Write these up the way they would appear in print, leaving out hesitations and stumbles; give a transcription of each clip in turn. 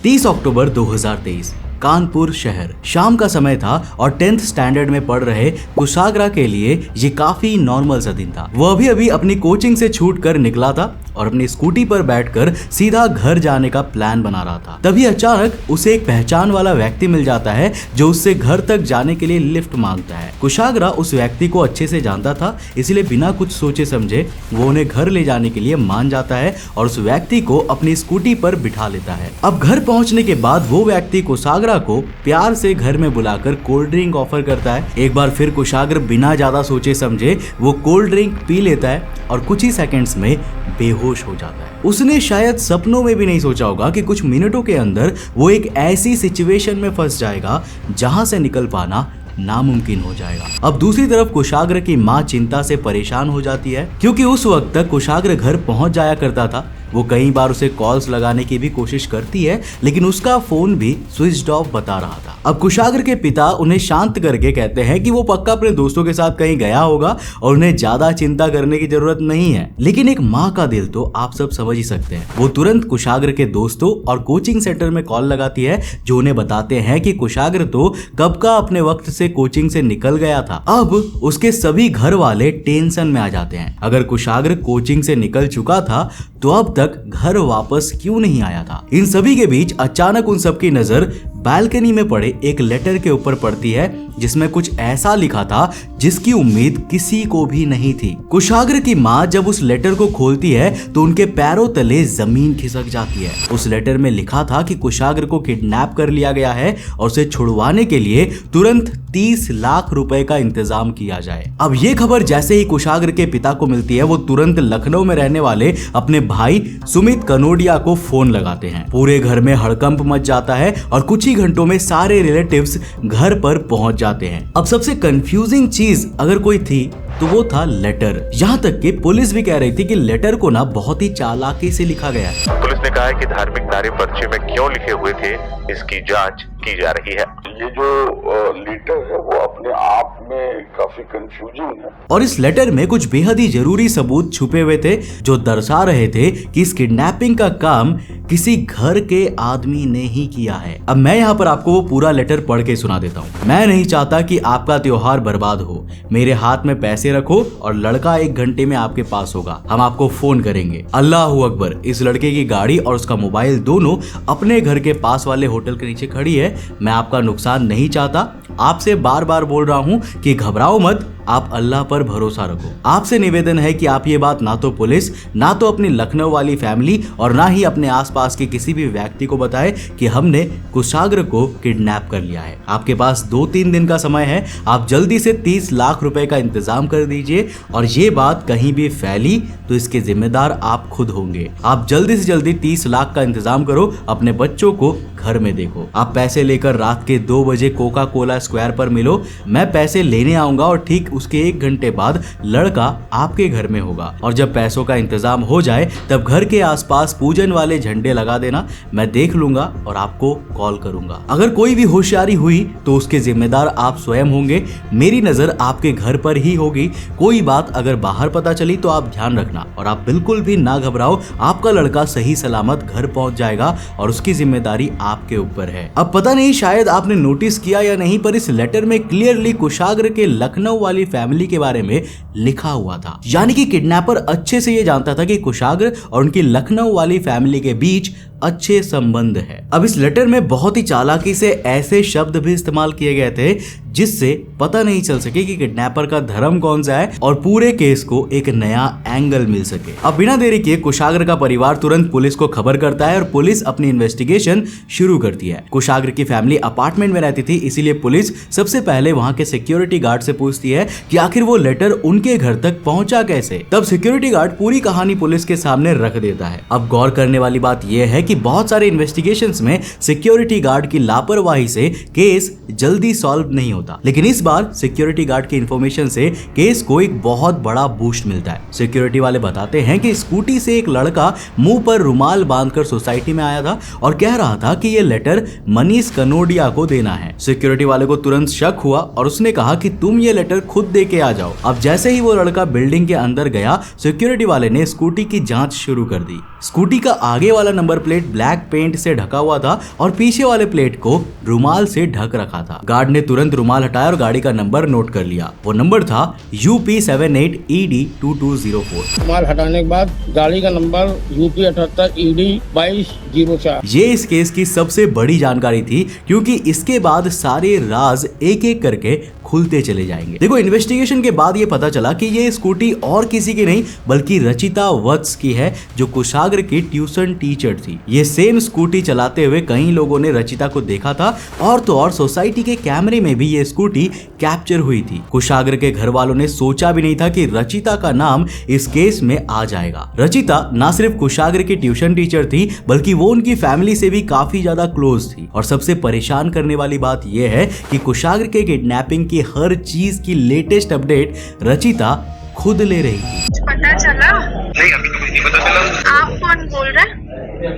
30 अक्टूबर 2023 कानपुर शहर। शाम का समय था और 10th स्टैंडर्ड में पढ़ रहे कुशाग्रा के लिए ये काफी नॉर्मल सा दिन था। वो अभी अभी अपनी कोचिंग से छूट कर निकला था और अपनी स्कूटी पर बैठकर सीधा घर जाने का प्लान बना रहा था। तभी अचानक उसे एक पहचान वाला व्यक्ति मिल जाता है जो उससे घर तक जाने के लिए लिफ्ट मांगता है। कुशाग्रा उस व्यक्ति को अच्छे से जानता था, इसलिए बिना कुछ सोचे समझे वो उन्हें घर ले जाने के लिए मान जाता है और उस व्यक्ति को अपनी स्कूटी पर बिठा लेता है। अब घर पहुंचने के बाद वो व्यक्ति कुशाग्रा को प्यार से घर में बुलाकर कोल्ड ड्रिंक ऑफर करता है। एक बार फिर कुशाग्र बिना ज्यादा सोचे समझे वो कोल्ड ड्रिंक पी लेता है और कुछ ही सेकंड्स में बेहोश हो जाता है। उसने शायद सपनों में भी नहीं सोचा होगा कि कुछ मिनटों के अंदर वो एक ऐसी सिचुएशन में फंस जाएगा जहां से निकल पाना नामुमकिन हो जाएगा। अब दूसरी तरफ कुशाग्र की माँ चिंता से परेशान हो जाती है, क्योंकि उस वक्त तक कुशाग्र घर पहुंच जाया करता था। वो कई बार उसे कॉल्स लगाने की भी कोशिश करती है, लेकिन उसका फोन भी स्विच्ड ऑफ बता रहा था। अब कुशाग्र के पिता उन्हें शांत करके कहते हैं कि वो पक्का अपने दोस्तों के साथ कहीं गया होगा और उन्हें ज्यादा चिंता करने की जरूरत नहीं है। लेकिन एक माँ का दिल तो आप सब समझ ही सकते हैं। वो तुरंत कुशाग्र के दोस्तों और कोचिंग सेंटर में कॉल लगाती है, जो उन्हें बताते हैं कि कुशाग्र तो कब का अपने वक्त से कोचिंग से निकल गया था। अब उसके सभी घर वाले टेंशन में आ जाते हैं। अगर कुशाग्र कोचिंग से निकल चुका था तो अब तक घर वापस क्यों नहीं आया था। इन सभी के बीच अचानक उन सबकी नजर बालकनी में पड़े एक लेटर के ऊपर पड़ती है, जिसमें कुछ ऐसा लिखा था जिसकी उम्मीद किसी को भी नहीं थी। कुशाग्र की माँ जब उस लेटर को खोलती है तो उनके पैरों तले जमीन खिसक जाती है। उस लेटर में लिखा था कि कुशाग्र को किडनैप कर लिया गया है और उसे छुड़वाने के लिए तुरंत 30 लाख रुपए का इंतजाम किया जाए। अब ये खबर जैसे ही कुशाग्र के पिता को मिलती है, वो तुरंत लखनऊ में रहने वाले अपने भाई सुमित कनोडिया को फोन लगाते हैं। पूरे घर में हड़कंप मच जाता है और कुछ ही घंटों में सारे रिलेटिव्स घर पर पहुंच जाते हैं। अब सबसे कंफ्यूजिंग चीज अगर कोई थी तो वो था लेटर। यहाँ तक कि पुलिस भी कह रही थी कि लेटर को ना बहुत ही चालाकी से लिखा गया है। पुलिस ने कहा है कि धार्मिक नारे पर्चे में क्यों लिखे हुए थे, इसकी जांच की जा रही है। ये जो लेटर है वो अपने आप में काफी कंफ्यूजिंग है और इस लेटर में कुछ बेहद ही जरूरी सबूत छुपे हुए थे, जो दर्शा रहे थे कि इस किडनैपिंग का काम किसी घर के आदमी ने ही किया है। अब मैं यहाँ पर आपको वो पूरा लेटर पढ़ के सुना देता हूँ। मैं नहीं चाहता कि आपका त्योहार बर्बाद हो। मेरे हाथ में पैसे रखो और लड़का 1 घंटे में आपके पास होगा। हम आपको फोन करेंगे। अल्लाह अकबर। इस लड़के की गाड़ी और उसका मोबाइल दोनों अपने घर के पास वाले होटल के नीचे खड़ी है। मैं आपका नुकसान नहीं चाहता। आपसे बार बार बोल रहा हूँ कि घबराओ मत, आप अल्लाह पर भरोसा रखो। आपसे निवेदन है कि आप ये बात ना तो पुलिस, ना तो अपनी लखनऊ वाली फैमिली और ना ही अपने आसपास के किसी भी व्यक्ति को बताएं कि हमने कुशाग्र को किडनैप कर लिया है। आपके पास 2-3 दिन का समय है। आप जल्दी से 30 लाख रुपए का इंतजाम कर दीजिए और ये बात कहीं भी फैली तो इसके जिम्मेदार आप खुद होंगे। आप जल्दी से जल्दी 30 लाख का इंतजाम करो। अपने बच्चों को घर में देखो। आप पैसे लेकर रात के 2 बजे कोका कोला स्क्वायर पर मिलो। मैं पैसे लेने आऊंगा और ठीक उसके 1 घंटे बाद लड़का आपके घर में होगा। और जब पैसों का इंतजाम हो जाए तब घर के आसपास पूजन वाले झंडे लगा देना। मैं देख लूंगा और आपको कॉल करूंगा। अगर कोई भी होशियारी हुई तो उसके जिम्मेदार आप स्वयं होंगे। मेरी नजर आपके घर पर ही होगी। कोई बात अगर बाहर पता चली तो आप ध्यान रखना और आप बिल्कुल भी ना घबराओ। आपका लड़का सही सलामत घर पहुंच जाएगा और उसकी जिम्मेदारी आपके ऊपर है। अब पता नहीं शायद आपने नोटिस किया या नहीं, पर इस लेटर में क्लियरली कुशाग्र के लखनऊ वाली फैमिली के बारे में लिखा हुआ था। यानी कि किडनैपर अच्छे से ये जानता था कि कुशाग्र और उनकी लखनऊ वाली फैमिली के बीच अच्छे संबंध है। अब इस लेटर में बहुत ही चालाकी से ऐसे शब्द भी इस्तेमाल किए गए थे जिससे पता नहीं चल सके कि किडनैपर का धर्म कौन सा है और पूरे केस को एक नया एंगल मिल सके। अब बिना देरी किए कुशाग्र का परिवार तुरंत पुलिस को खबर करता है और पुलिस अपनी इन्वेस्टिगेशन शुरू करती है। कुशाग्र की फैमिली अपार्टमेंट में रहती थी, इसीलिए पुलिस सबसे पहले वहां के सिक्योरिटी गार्ड से पूछती है कि आखिर वो लेटर उनके घर तक पहुंचा कैसे। तब सिक्योरिटी गार्ड पूरी कहानी पुलिस के सामने रख देता है। अब गौर करने वाली बात यह है कि बहुत सारे इन्वेस्टिगेशंस में सिक्योरिटी गार्ड की लापरवाही से केस जल्दी सॉल्व नहीं होता, लेकिन इस बार सिक्योरिटी गार्ड की इंफॉर्मेशन से केस को एक बहुत बड़ा बूस्ट मिलता है। सिक्योरिटी वाले बताते हैं कि स्कूटी से एक लड़का मुंह पर रुमाल बांधकर सोसाइटी में आया था और कह रहा था कि ये लेटर मनीष कनोडिया को देना है। सिक्योरिटी वाले को तुरंत शक हुआ और उसने कहा कि तुम ये लेटर खुद खुद दे के आ जाओ। अब जैसे ही वो लड़का बिल्डिंग के अंदर गया, सिक्योरिटी वाले ने स्कूटी की जांच शुरू कर दी। स्कूटी का आगे वाला नंबर प्लेट ब्लैक पेंट से ढका हुआ था और पीछे वाले प्लेट को रुमाल से ढक रखा था। गार्ड ने तुरंत रुमाल हटाया और गाड़ी का नंबर नोट कर लिया। वो नंबर था UP78ED2204। रुमाल हटाने के बाद गाड़ी का नंबर UP78ED2204। ये इस केस की सबसे बड़ी जानकारी थी, क्योंकि इसके बाद सारे राज एक एक करके खुलते चले जाएंगे। देखो, इन्वेस्टिगेशन के बाद ये पता चला कि ये स्कूटी और किसी की नहीं बल्कि रचिता वत्स की है, जो कुशाग्र की ट्यूशन टीचर थी। ये सेम स्कूटी चलाते हुए कई लोगों ने रचिता को देखा था, और तो और सोसाइटी के कैमरे में भी ये स्कूटी कैप्चर हुई थी। कुशाग्र के घर वालों ने सोचा भी नहीं था कि रचिता का नाम इस केस में आ जाएगा। रचिता ना सिर्फ कुशाग्र की ट्यूशन टीचर थी, बल्कि वो उनकी फैमिली से भी काफी ज्यादा क्लोज थी। और सबसे परेशान करने वाली बात यह है कि कुशाग्र के किडनैपिंग की हर चीज की लेटेस्ट अपडेट रचिता खुद ले रही थी। पता चला? नहीं, अभी तो कुछ नहीं पता चला। आप कौन बोल रहे हैं?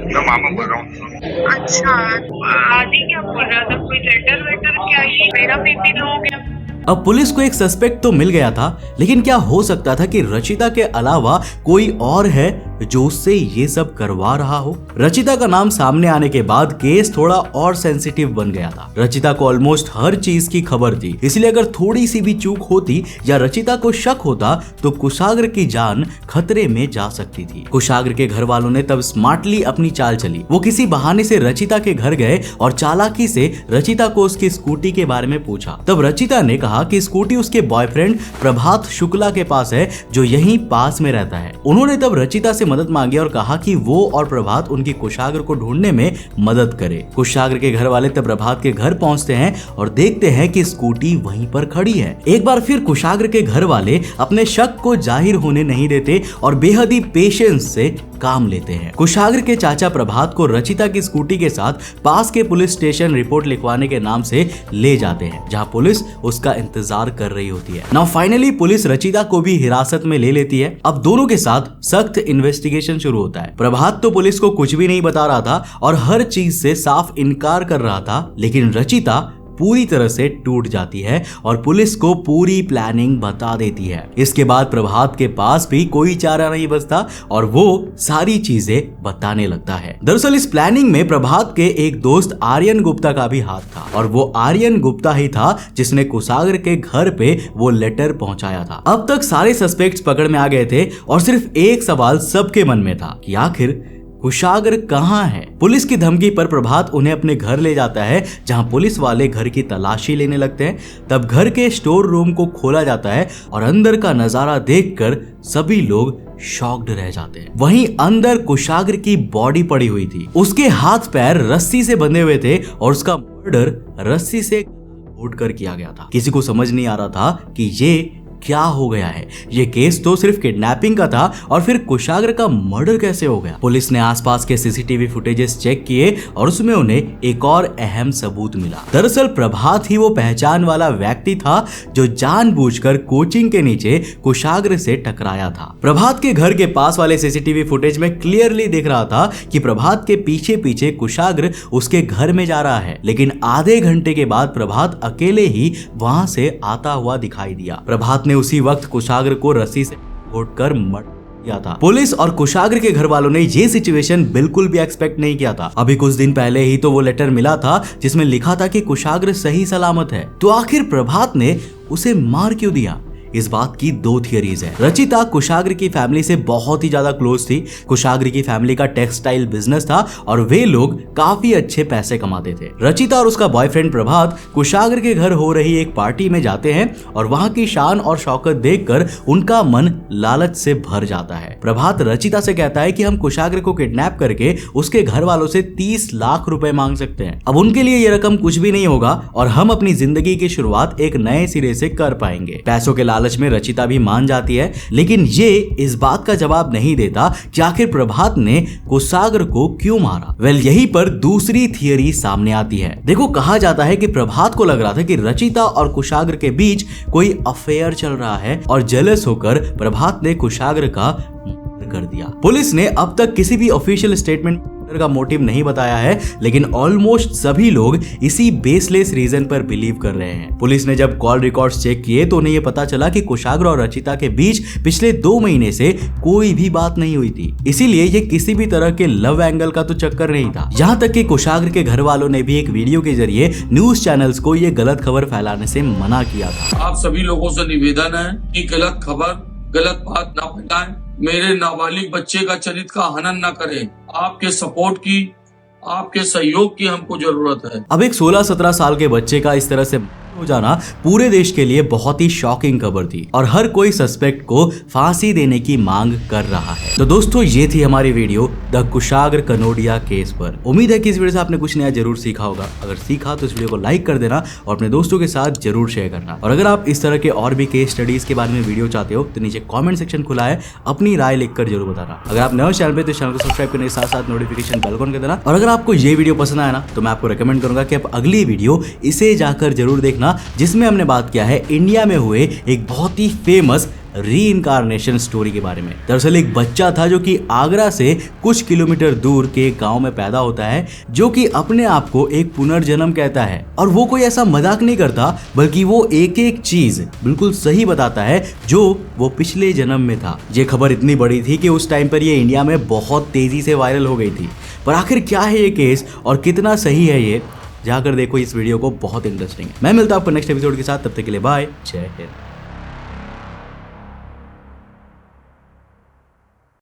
मैं मामा बोल रहा हूँ। अच्छा, आदि क्या बोल रहा था? कोई लेटर वेटर क्या? ये मेरा बीपी लो हो गया। अब पुलिस को एक सस्पेक्ट तो मिल गया था, लेकिन क्या हो सकता था कि रचिता के अलावा कोई और है जो उससे ये सब करवा रहा हो? रचिता का नाम सामने आने के बाद केस थोड़ा और सेंसिटिव बन गया था। रचिता को ऑलमोस्ट हर चीज की खबर थी, इसलिए अगर थोड़ी सी भी चूक होती या रचिता को शक होता तो कुशाग्र की जान खतरे में जा सकती थी। कुशाग्र के घर वालों ने तब स्मार्टली अपनी चाल चली। वो किसी बहाने से रचिता के घर गए और चालाकी से रचिता को उसकी स्कूटी के बारे में पूछा। तब रचिता ने कहा कि स्कूटी उसके बॉयफ्रेंड प्रभात शुक्ला के पास है, जो यहीं पास में रहता है। उन्होंने तब रचिता से मदद मांगी और कहा कि वो और प्रभात उनकी कुशाग्र को ढूंढने में मदद करे। कुशाग्र के घर वाले तब प्रभात के घर पहुंचते हैं और देखते हैं कि स्कूटी वहीं पर खड़ी है। एक बार फिर कुशाग्र के घर वाले अपने शक को जाहिर होने नहीं देते और बेहद ही पेशेंस से काम लेते हैं। कुशाग्र के चाचा प्रभात को रचिता की स्कूटी के साथ पास के पुलिस स्टेशन रिपोर्ट लिखवाने के नाम से ले जाते हैं, जहां पुलिस उसका इंतजार कर रही होती है। नाउ फाइनली पुलिस रचिता को भी हिरासत में ले लेती है। अब दोनों के साथ सख्त इन्वेस्टिगेशन शुरू होता है। प्रभात तो पुलिस को कुछ भी नहीं बता रहा था और हर चीज से साफ इनकार कर रहा था, लेकिन रचिता पूरी तरह से टूट जाती है और पुलिस को पूरी प्लानिंग बता देती है। इसके बाद प्रभात के पास भी कोई चारा नहीं बचता और वो सारी चीजें बताने लगता है। दरअसल इस प्लानिंग में प्रभात के एक दोस्त आर्यन गुप्ता का भी हाथ था, और वो आर्यन गुप्ता ही था जिसने कुशाग्र के घर पे वो लेटर पहुंचाया था। अब तक सारे सस्पेक्ट्स पकड़ में आ गए थे और सिर्फ एक सवाल सबके मन में था कि आखिर कुशाग्र कहाँ है? पुलिस की धमकी पर प्रभात उन्हें अपने घर ले जाता है, जहां पुलिस वाले घर की तलाशी लेने लगते हैं। तब घर के स्टोर रूम को खोला जाता है और अंदर का नजारा देखकर सभी लोग शॉक्ड रह जाते हैं। वहीं अंदर कुशाग्र की बॉडी पड़ी हुई थी। उसके हाथ पैर रस्सी से बंधे हुए थे और उसका मर्डर रस्सी से घोंटकर किया गया था। किसी को समझ नहीं आ रहा था कि ये क्या हो गया है। ये केस तो सिर्फ किडनैपिंग का था और फिर कुशाग्र का मर्डर कैसे हो गया? पुलिस ने आसपास के सीसीटीवी फुटेजेस चेक किए और उसमें उन्हें एक और अहम सबूत मिला। दरअसल प्रभात ही वो पहचान वाला व्यक्ति था जो जानबूझकर कोचिंग के नीचे कुशाग्र से टकराया था। प्रभात के घर के पास वाले सीसीटीवी फुटेज में क्लियरली दिख रहा था कि प्रभात के पीछे पीछे कुशाग्र उसके घर में जा रहा है, लेकिन आधे घंटे के बाद प्रभात अकेले ही वहां से आता हुआ दिखाई दिया। प्रभात ने उसी वक्त कुशाग्र को रस्सी से घोंटकर मर दिया था। पुलिस और कुशाग्र के घर वालों ने ये सिचुएशन बिल्कुल भी एक्सपेक्ट नहीं किया था। अभी कुछ दिन पहले ही तो वो लेटर मिला था जिसमें लिखा था कि कुशाग्र सही सलामत है, तो आखिर प्रभात ने उसे मार क्यों दिया? इस बात की दो थियरीज है। रचिता कुशाग्र की फैमिली से बहुत ही ज्यादा क्लोज थी। कुशाग्र की फैमिली का टेक्सटाइल बिजनेस था और वे लोग काफी अच्छे पैसे कमाते थे। रचिता और उसका बॉयफ्रेंड प्रभात कुशाग्र के घर हो रही एक पार्टी में जाते हैं और वहां की शान और शौकत देखकर उनका मन लालच से भर जाता है। प्रभात रचिता से कहता है कि हम कुशाग्र को किडनैप करके उसके घर वालों से 30 लाख रुपए मांग सकते हैं। अब उनके लिए ये रकम कुछ भी नहीं होगा और हम अपनी जिंदगी की शुरुआत एक नए सिरे से कर पाएंगे। पैसों के लालच में रचिता भी मान जाती है, लेकिन ये इस बात का जवाब नहीं देता कि आखिर प्रभात ने कुशाग्र को क्यों मारा। यहीं पर दूसरी थियरी सामने आती है। देखो, कहा जाता है कि प्रभात को लग रहा था कि रचिता और कुशाग्र के बीच कोई अफेयर चल रहा है और जेलस होकर प्रभात ने कुशाग्र का मर्डर कर दिया। पुलिस ने अब तक किसी भी ऑफिशियल स्टेटमेंट का मोटिव नहीं बताया है, लेकिन ऑलमोस्ट सभी लोग इसी बेसलेस रीजन पर बिलीव कर रहे हैं। पुलिस ने जब कॉल रिकॉर्ड्स चेक किए तो उन्हें यह पता चला कि कुशाग्र और रचिता के बीच पिछले 2 महीने से कोई भी बात नहीं हुई थी। इसीलिए ये किसी भी तरह के लव एंगल का तो चक्कर नहीं था। यहाँ तक कि कुशाग्र के घर वालों ने भी एक वीडियो के जरिए न्यूज चैनल्स को ये गलत खबर फैलाने से मना किया था। आप सभी लोगों से निवेदन है कि गलत खबर, गलत बात ना फैलाएं, मेरे नाबालिग बच्चे का चरित्र का हनन न करें। आपके सपोर्ट की, आपके सहयोग की हमको जरूरत है। अब एक 16-17 साल के बच्चे का इस तरह से हो जाना पूरे देश के लिए बहुत ही शॉकिंग खबर थी और हर कोई सस्पेक्ट को फांसी देने की मांग कर रहा है। तो दोस्तों ये थी हमारी video the Kushagra Kanodia case पर। उम्मीद है कि इस वीडियो से आपने कुछ नया जरूर सीखा होगा। अगर सीखा तो इस वीडियो को लाइक कर देना और अपने दोस्तों के साथ जरूर शेयर करना। और अगर आप इस तरह के और भी केस स्टडीज के बारे में वीडियो चाहते हो तो नीचे कॉमेंट सेक्शन खुला है, अपनी राय लिखकर जरूर बताना। अगर आप नए चैनल पे तो चैनल को सब्सक्राइब करने के साथ साथ नोटिफिकेशन बेल ऑन कर देना। और अगर आपको ये वीडियो पसंद आया ना तो मैं आपको रिकमेंड करूंगा कि आप अगली वीडियो इसे जाकर जरूर देखना, जिसमें हमने बात किया है इंडिया में हुए एक बहुत ही फेमस रीइंकार्नेशन स्टोरी के बारे में। दरअसल एक बच्चा था जो कि आगरा से कुछ किलोमीटर दूर के गांव में पैदा होता है, जो कि अपने आप को एक पुनर्जन्म कहता है। और वो कोई ऐसा मजाक नहीं करता, बल्कि वो एक एक चीज बिल्कुल सही बताता है जो वो पिछले जन्म में था। ये खबर इतनी बड़ी थी कि उस टाइम पर ये इंडिया में बहुत तेजी से वायरल हो गई थी। पर आखिर क्या है ये केस और कितना सही है ये, जाकर देखो इस वीडियो को, बहुत इंटरेस्टिंग है। मैं मिलता हूं आपको नेक्स्ट एपिसोड के साथ, तब तक के लिए बाय, जय हिंद।